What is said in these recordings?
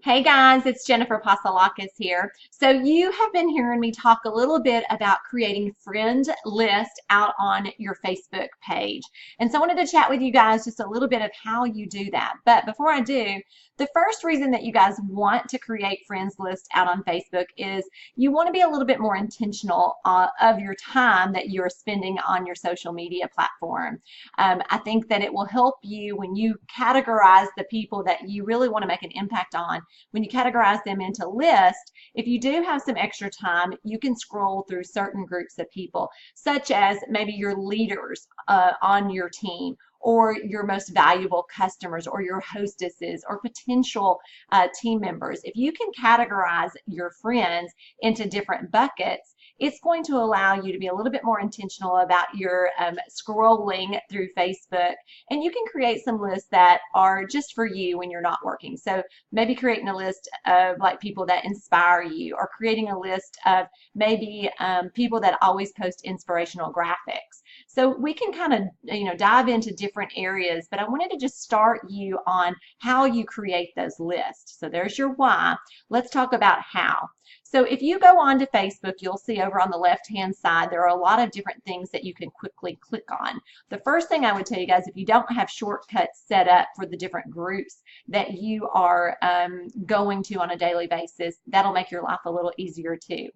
Hey guys, it's Jennifer Pasalakis here. So you have been hearing me talk a little bit about creating friend list out on your Facebook page. And so I wanted to chat with you guys just a little bit of how you do that. But before I do, the first reason that you guys want to create friends list out on Facebook is you want to be a little bit more intentional of your time that you're spending on your social media platform. I think that it will help you when you categorize the people that you really want to make an impact on. When you categorize them into lists, if you do have some extra time, you can scroll through certain groups of people, such as maybe your leaders on your team, or your most valuable customers, or your hostesses, or potential team members. If you can categorize your friends into different buckets, it's going to allow you to be a little bit more intentional about your scrolling through Facebook, and you can create some lists that are just for you when you're not working. So maybe creating a list of like people that inspire you, or creating a list of maybe people that always post inspirational graphics. So we can kind of dive into different areas, but I wanted to just start you on how you create those lists. So there's your why. Let's talk about how. So if you go onto Facebook, you'll see over on the left-hand side, there are a lot of different things that you can quickly click on. The first thing I would tell you guys, if you don't have shortcuts set up for the different groups that you are going to on a daily basis, that'll make your life a little easier too.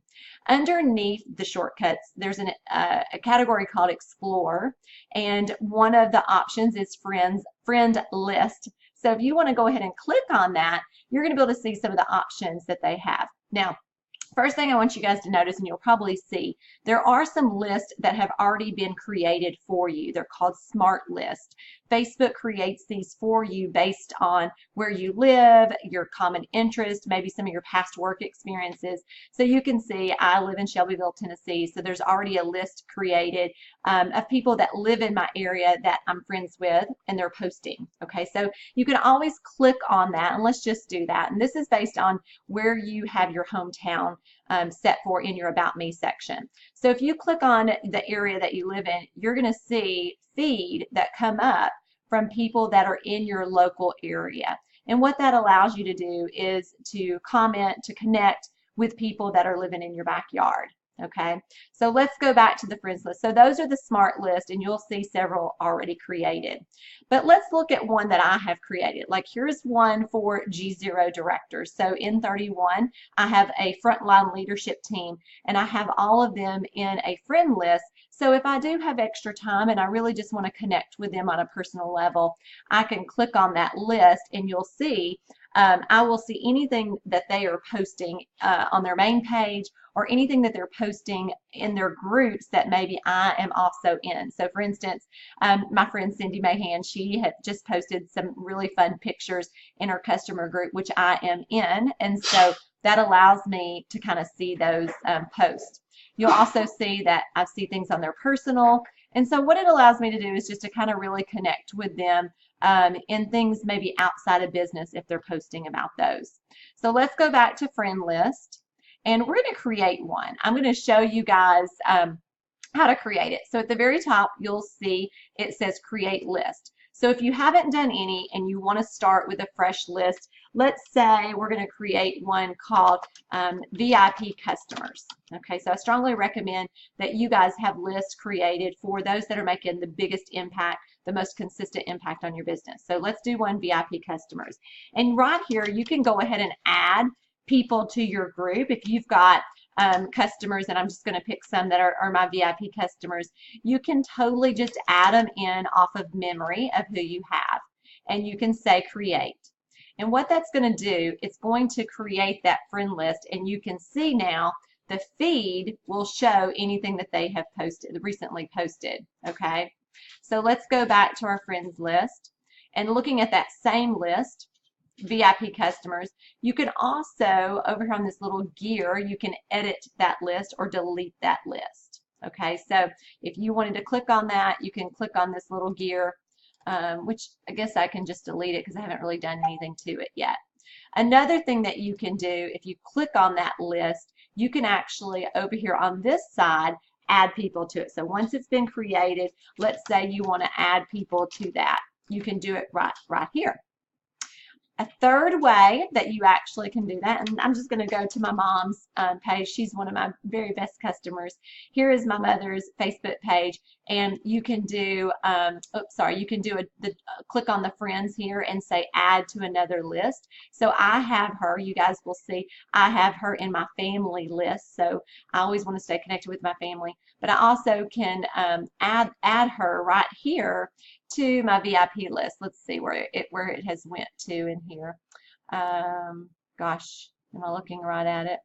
Underneath the shortcuts, there's a category called Explore, and one of the options is friend list. So if you want to go ahead and click on that, you're going to be able to see some of the options that they have. Now, first thing I want you guys to notice, and you'll probably see, there are some lists that have already been created for you. They're called Smart Lists. Facebook creates these for you based on where you live, your common interest, maybe some of your past work experiences. So you can see I live in Shelbyville, Tennessee, so there's already a list created of people that live in my area that I'm friends with, and they're posting. Okay, so you can always click on that, and let's just do that. And this is based on where you have your hometown set for in your About Me section. So if you click on the area that you live in, you're going to see feed that come up from people that are in your local area. And what that allows you to do is to comment, to connect with people that are living in your backyard. Okay, so let's go back to the friends list. So those are the smart list, and you'll see several already created. But let's look at one that I have created. Like here's one for G0 directors. So in 31, I have a frontline leadership team, and I have all of them in a friend list. So if I do have extra time and I really just want to connect with them on a personal level, I can click on that list, and you'll see I will see anything that they are posting on their main page, or anything that they're posting in their groups that maybe I am also in. So for instance, my friend Cindy Mahan, she had just posted some really fun pictures in her customer group, which I am in, and so that allows me to kind of see those posts. You'll also see that I see things on their personal, and so what it allows me to do is just to kind of really connect with them in things maybe outside of business if they're posting about those. So let's go back to friend list, and we're going to create one. I'm going to show you guys how to create it. So at the very top, you'll see it says create list. So if you haven't done any and you want to start with a fresh list, let's say we're going to create one called VIP customers. Okay, so I strongly recommend that you guys have lists created for those that are making the biggest impact, the most consistent impact on your business. So let's do one VIP customers. And right here, you can go ahead and add people to your group. If you've got customers, and I'm just going to pick some that are my VIP customers, you can totally just add them in off of memory of who you have, and you can say create. And what that's going to do, it's going to create that friend list, and you can see now the feed will show anything that they have posted, recently posted. Okay, so let's go back to our friends list, and looking at that same list, VIP customers, you can also, over here on this little gear, you can edit that list or delete that list. Okay, so if you wanted to click on that, you can click on this little gear, which I guess I can just delete it because I haven't really done anything to it yet. Another thing that you can do, if you click on that list, you can actually, over here on this side, add people to it. So once it's been created, let's say you want to add people to that, you can do it right here. A third way that you actually can do that, and I'm just going to go to my mom's page. She's one of my very best customers. Here is my mother's Facebook page, and you can do, you can do click on the friends here and say add to another list. So I have her, you guys will see, I have her in my family list. So I always want to stay connected with my family, but I also can add her right here to my VIP list. Let's see where it has went to in here. Gosh, am I looking right at it?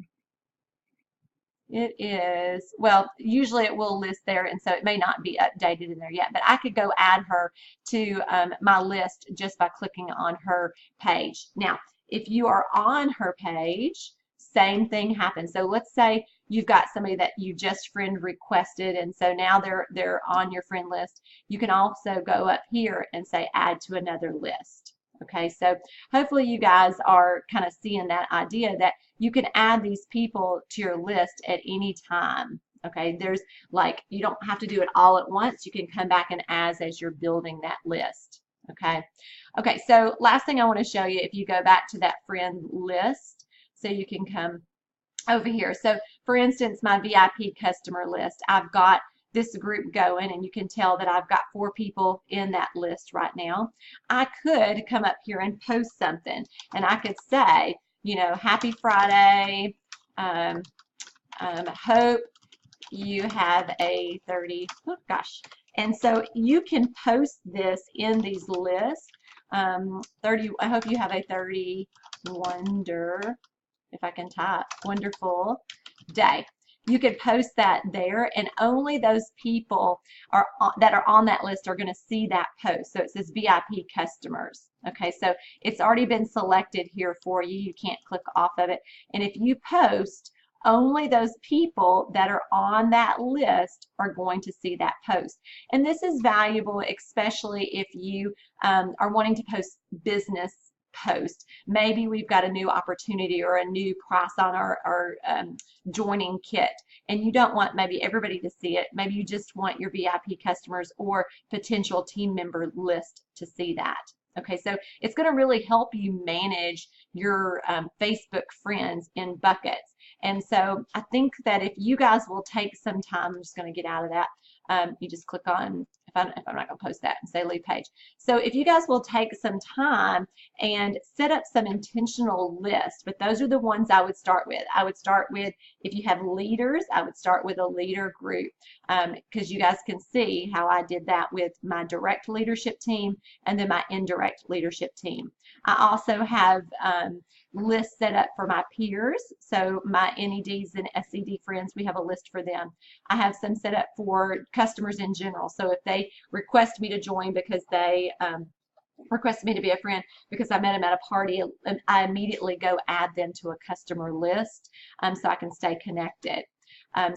It is, well, usually it will list there, and so it may not be updated in there yet, but I could go add her to my list just by clicking on her page. Now, if you are on her page, same thing happens. So let's say you've got somebody that you just friend requested, and so now they're on your friend list. You can also go up here and say add to another list. Okay, so hopefully you guys are kind of seeing that idea that you can add these people to your list at any time. Okay, there's like, you don't have to do it all at once. You can come back and add as you're building that list. Okay, okay, so last thing I want to show you, if you go back to that friend list, so you can come over here. So for instance, my VIP customer list, I've got this group going, and you can tell that I've got 4 people in that list right now. I could come up here and post something, and I could say, you know, happy Friday, hope you have a 30, oh gosh, and so you can post this in these lists. 30, I hope you have a 30 if I can type, wonderful day. You could post that there, and only those people that are on that list are going to see that post. So it says VIP customers. Okay, so it's already been selected here for you. You can't click off of it. And if you post, only those people that are on that list are going to see that post. And this is valuable, especially if you are wanting to post business post. Maybe we've got a new opportunity or a new price on our joining kit, and you don't want maybe everybody to see it. Maybe you just want your VIP customers or potential team member list to see that. Okay, so it's going to really help you manage your Facebook friends in buckets. And so I think that if you guys will take some time, I'm just going to get out of that. You just click on, if I'm not going to post that, and say leave page. So if you guys will take some time and set up some intentional lists, but those are the ones I would start with. I would start with, if you have leaders, I would start with a leader group, because you guys can see how I did that with my direct leadership team and then my indirect leadership team. I also have lists set up for my peers, so my NEDs and SED friends, we have a list for them. I have some set up for customers in general, so if they request me to join because they requested me to be a friend because I met them at a party, I immediately go add them to a customer list so I can stay connected.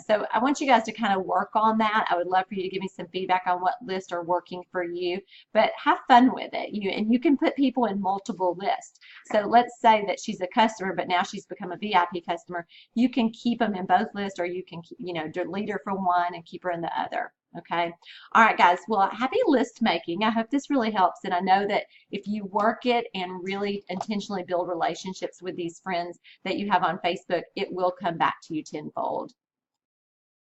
So I want you guys to kind of work on that. I would love for you to give me some feedback on what lists are working for you, but have fun with it. And you can put people in multiple lists. So let's say that she's a customer, but now she's become a VIP customer. You can keep them in both lists, or you can, delete her from one and keep her in the other. Okay. All right, guys. Well, happy list making. I hope this really helps. And I know that if you work it and really intentionally build relationships with these friends that you have on Facebook, it will come back to you tenfold.